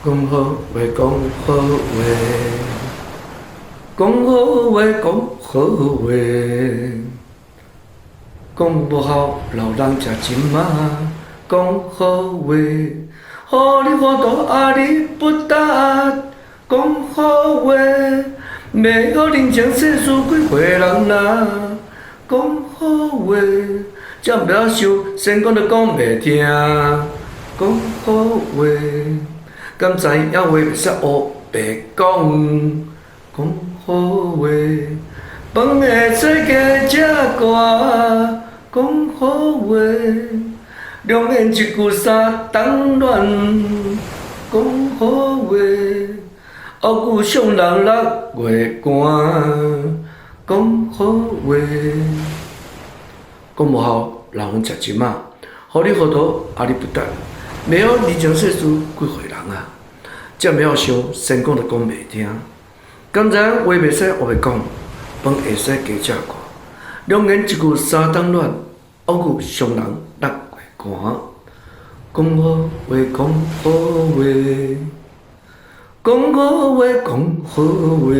讲好话，讲好话，讲好话，讲好话，讲不好老人吃钱嘛。讲好话，互你糊涂啊你不答。讲好话，袂互人情世事几岁人啦。讲好话，才不晓想，先讲就讲袂听。讲好话。敢知影话袂使黑白讲，讲好话，饭会使加食寒，讲好话，两言一句三冬暖，讲好话，后句上人六月寒，讲好话，讲无好老人食钱嘛，互你糊涂啊你不答。袂晓人情世事几岁人啊？才袂晓想，先讲就讲袂听。敢知影话袂使黑白讲，饭会使加食寒。两言一句三冬暖，后句上人六月寒。讲好话，讲好话，讲好话，讲好话。